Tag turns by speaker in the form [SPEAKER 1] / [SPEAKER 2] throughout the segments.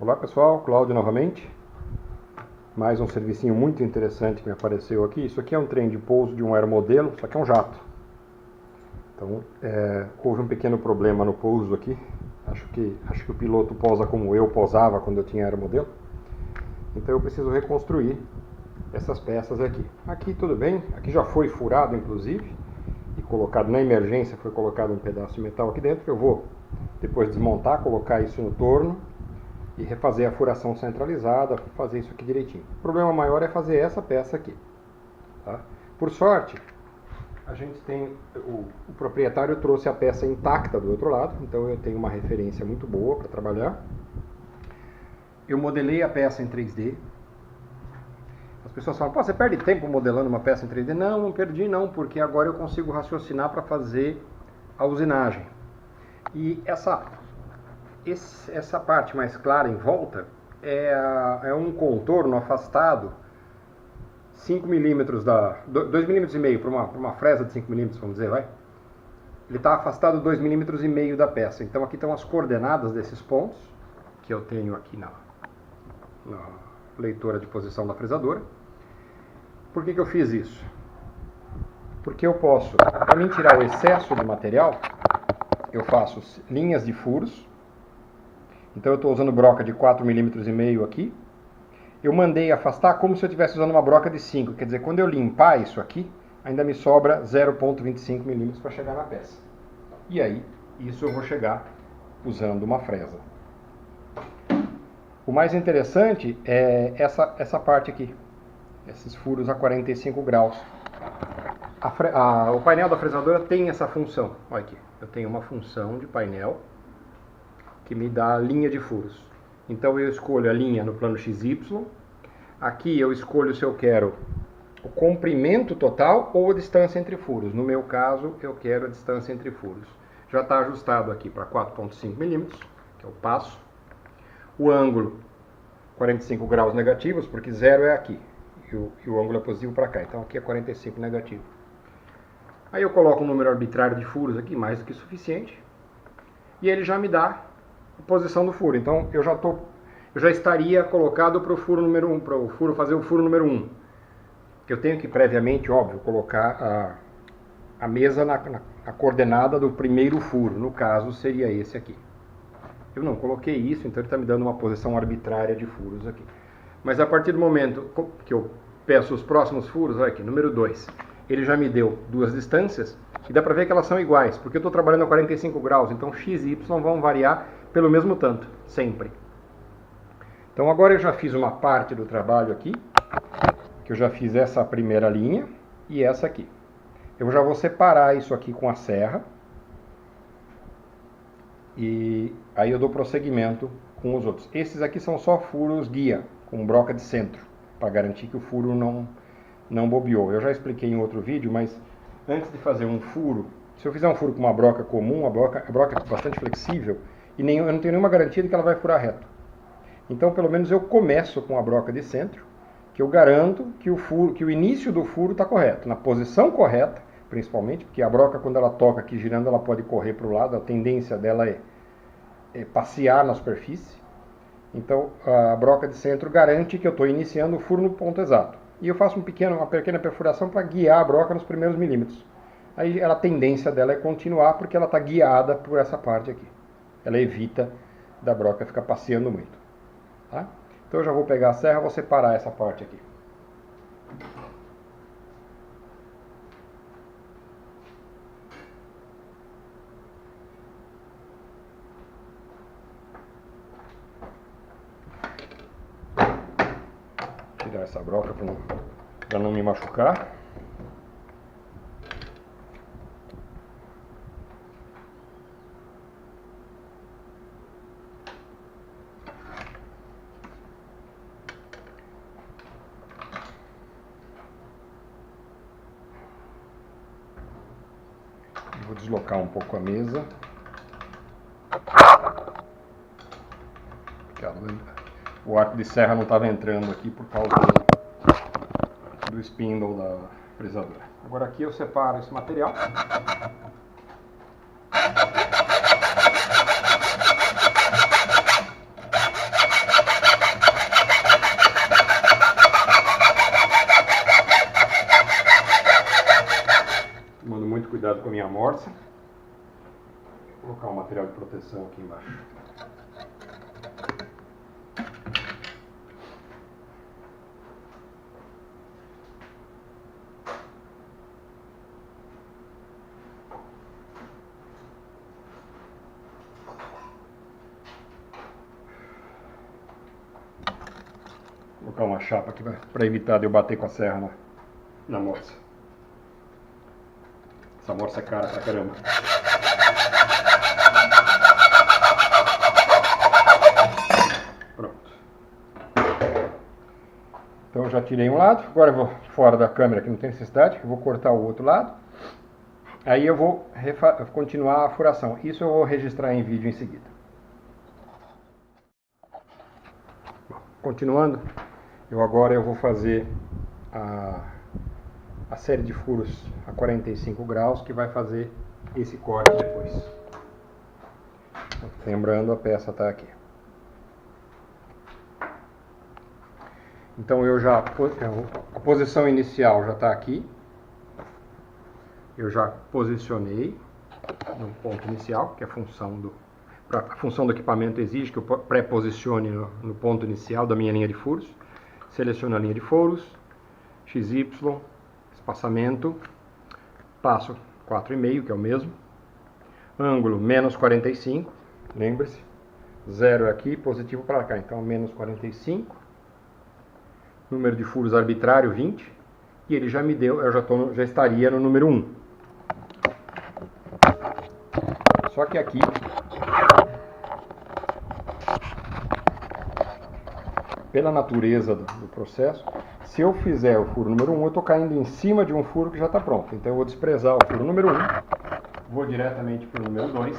[SPEAKER 1] Olá pessoal, Cláudio novamente. Mais um servicinho muito interessante que me apareceu aqui. Isso aqui é um trem de pouso de um aeromodelo, só que é um jato. Então houve um pequeno problema no pouso aqui. Acho que o piloto posa como eu posava quando eu tinha aeromodelo. Então eu preciso reconstruir essas peças aqui. Aqui tudo bem, aqui já foi furado inclusive e colocado na emergência, foi colocado um pedaço de metal aqui dentro. Eu vou depois desmontar, colocar isso no torno e refazer a furação centralizada, fazer isso aqui direitinho. O problema maior é fazer essa peça aqui. Tá? Por sorte, a gente tem o proprietário trouxe a peça intacta do outro lado, então eu tenho uma referência muito boa para trabalhar. Eu modelei a peça em 3D. As pessoas falam, pô, você perde tempo modelando uma peça em 3D? Não, não perdi não, porque agora eu consigo raciocinar para fazer a usinagem. E essa parte mais clara em volta é um contorno afastado 5 milímetros 2,5 milímetros para uma fresa de 5 milímetros, vamos dizer, vai. Ele está afastado 2,5 milímetros da peça. Então aqui estão as coordenadas desses pontos, que eu tenho aqui na leitora de posição da fresadora. Por que eu fiz isso? Porque eu posso, para mim tirar o excesso de material, eu faço linhas de furos. Então eu estou usando broca de 4,5 milímetros aqui. Eu mandei afastar como se eu estivesse usando uma broca de 5. Quer dizer, quando eu limpar isso aqui, ainda me sobra 0,25 milímetros para chegar na peça. E aí, isso eu vou chegar usando uma fresa. O mais interessante é essa parte aqui. Esses furos a 45 graus. O painel da fresadora tem essa função. Olha aqui, eu tenho uma função de painel que me dá a linha de furos. Então eu escolho a linha no plano XY. Aqui eu escolho se eu quero o comprimento total ou a distância entre furos. No meu caso, eu quero a distância entre furos. Já está ajustado aqui para 4,5 milímetros, que é o passo. O ângulo, 45 graus negativos, porque 0 é aqui. E o ângulo é positivo para cá. Então aqui é 45 negativo. Aí eu coloco um número arbitrário de furos aqui, mais do que suficiente. E ele já me dá a posição do furo. Então eu já estaria colocado para o furo número 1, para o furo fazer o furo número 1. Eu tenho que previamente, óbvio, colocar a mesa na coordenada do primeiro furo. No caso seria esse aqui. Eu não coloquei isso, então ele está me dando uma posição arbitrária de furos aqui. Mas a partir do momento que eu peço os próximos furos, olha aqui, número 2, ele já me deu duas distâncias, e dá para ver que elas são iguais, porque eu estou trabalhando a 45 graus, então x e y vão variar pelo mesmo tanto, sempre. Então agora eu já fiz uma parte do trabalho aqui, que eu já fiz essa primeira linha e essa aqui. Eu já vou separar isso aqui com a serra, e aí eu dou prosseguimento com os outros. Esses aqui são só furos guia, com broca de centro, para garantir que o furo não bobeou. Eu já expliquei em outro vídeo, mas antes de fazer um furo, se eu fizer um furo com uma broca comum, a broca é bastante flexível, e eu não tenho nenhuma garantia de que ela vai furar reto. Então, pelo menos eu começo com a broca de centro, que eu garanto que o início do furo está correto, na posição correta, principalmente, porque a broca, quando ela toca aqui girando, ela pode correr para o lado, a tendência dela é passear na superfície. Então, a broca de centro garante que eu estou iniciando o furo no ponto exato. E eu faço uma pequena perfuração para guiar a broca nos primeiros milímetros. Aí a tendência dela é continuar, porque ela está guiada por essa parte aqui. Ela evita da broca ficar passeando muito. Tá? Então eu já vou pegar a serra e vou separar essa parte aqui. Tirar essa broca para não me machucar. Vou deslocar um pouco a mesa. O arco de serra não estava entrando aqui por causa do spindle da fresadora. Agora aqui eu separo esse material. Tomando muito cuidado com a minha amorça. Vou colocar um material de proteção aqui embaixo. Vou colocar uma chapa aqui para evitar de eu bater com a serra na morsa. Essa morsa é cara pra caramba. Pronto. Então eu já tirei um lado, agora eu vou fora da câmera que não tem necessidade, eu vou cortar o outro lado. Aí eu vou continuar a furação. Isso eu vou registrar em vídeo em seguida. Continuando, agora eu vou fazer a série de furos a 45 graus que vai fazer esse corte depois. Lembrando, a peça está aqui. Então a posição inicial já está aqui. Eu já posicionei no ponto inicial, que é a função do equipamento exige que eu pré-posicione no ponto inicial da minha linha de furos. Seleciono a linha de furos, XY, espaçamento, passo 4,5, que é o mesmo, ângulo menos 45, lembre-se, 0 é aqui, positivo para cá, então menos 45, número de furos arbitrário 20, e ele já me deu, eu já estaria no número 1. Só que aqui pela natureza do processo, se eu fizer o furo número 1, eu estou caindo em cima de um furo que já está pronto. Então eu vou desprezar o furo número 1, vou diretamente para o número 2.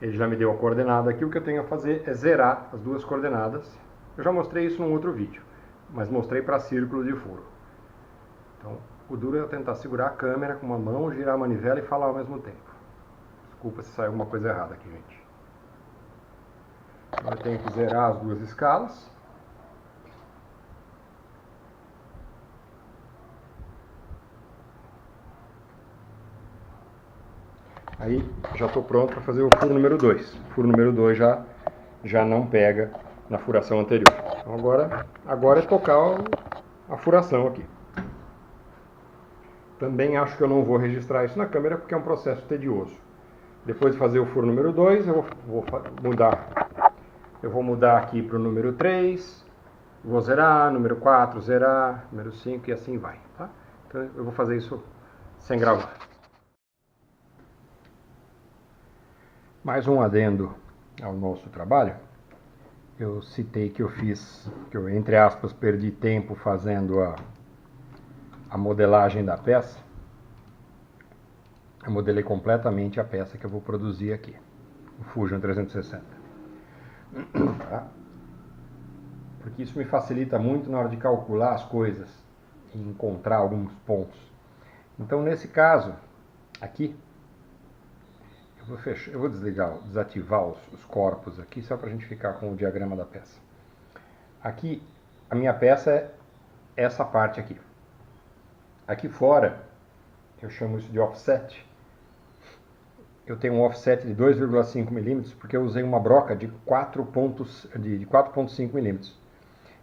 [SPEAKER 1] Ele já me deu a coordenada aqui, o que eu tenho a fazer é zerar as duas coordenadas. Eu já mostrei isso num outro vídeo, mas mostrei para círculo de furo. Então o duro é eu tentar segurar a câmera com uma mão, girar a manivela e falar ao mesmo tempo. Desculpa se saiu alguma coisa errada aqui, gente. Eu tenho que zerar as duas escalas. Aí já estou pronto para fazer o furo número 2. O furo número 2 já não pega na furação anterior. Então agora é tocar a furação aqui. Também acho que eu não vou registrar isso na câmera porque é um processo tedioso. Depois de fazer o furo número 2, eu vou mudar aqui para o número 3, vou zerar, número 4 zerar, número 5 e assim vai. Tá? Então eu vou fazer isso sem gravar. Mais um adendo ao nosso trabalho. Eu citei que eu entre aspas perdi tempo fazendo a modelagem da peça. Eu modelei completamente a peça que eu vou produzir aqui, o Fusion 360. Tá? Porque isso me facilita muito na hora de calcular as coisas e encontrar alguns pontos. Então nesse caso aqui, eu vou desativar os corpos aqui só para a gente ficar com o diagrama da peça. Aqui a minha peça é essa parte aqui. Aqui fora eu chamo isso de offset. Eu tenho um offset de 2,5 mm porque eu usei uma broca de 4,5 mm.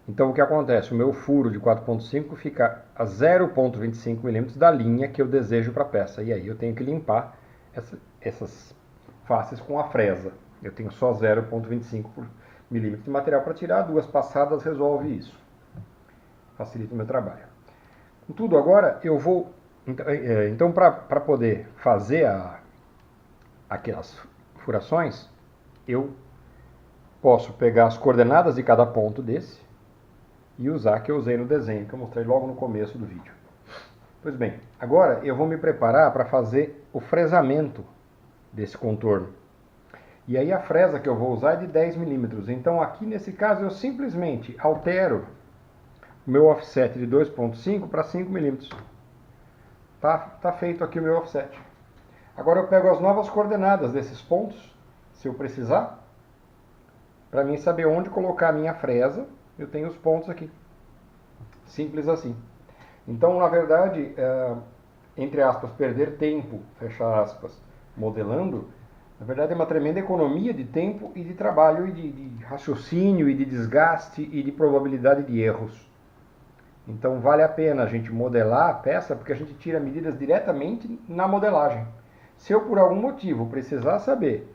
[SPEAKER 1] Então o que acontece? O meu furo de 4,5 fica a 0,25 mm da linha que eu desejo para a peça. E aí eu tenho que limpar essas faces com a fresa. Eu tenho só 0,25 mm de material para tirar. 2 passadas resolve isso. Facilita o meu trabalho. Contudo, agora eu vou... Então para poder fazer aquelas furações, eu posso pegar as coordenadas de cada ponto desse e usar que eu usei no desenho, que eu mostrei logo no começo do vídeo. Pois bem, agora eu vou me preparar para fazer o fresamento desse contorno. E aí a fresa que eu vou usar é de 10 mm. Então aqui nesse caso eu simplesmente altero o meu offset de 2,5 para 5 mm. Tá feito aqui o meu offset. Agora eu pego as novas coordenadas desses pontos, se eu precisar, para mim saber onde colocar a minha fresa. Eu tenho os pontos aqui. Simples assim. Então, na verdade, entre aspas, perder tempo, fecha aspas, modelando, na verdade é uma tremenda economia de tempo e de trabalho e de raciocínio e de desgaste e de probabilidade de erros. Então vale a pena a gente modelar a peça porque a gente tira medidas diretamente na modelagem. Se eu por algum motivo precisar saber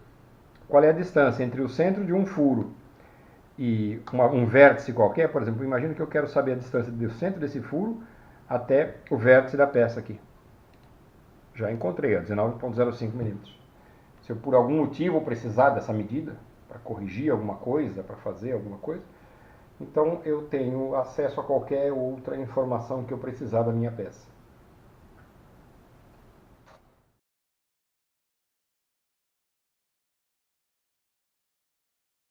[SPEAKER 1] qual é a distância entre o centro de um furo e um vértice qualquer, por exemplo, imagino que eu quero saber a distância do centro desse furo até o vértice da peça aqui. Já encontrei, 19,05 milímetros. Se eu por algum motivo precisar dessa medida, para corrigir alguma coisa, para fazer alguma coisa, então eu tenho acesso a qualquer outra informação que eu precisar da minha peça.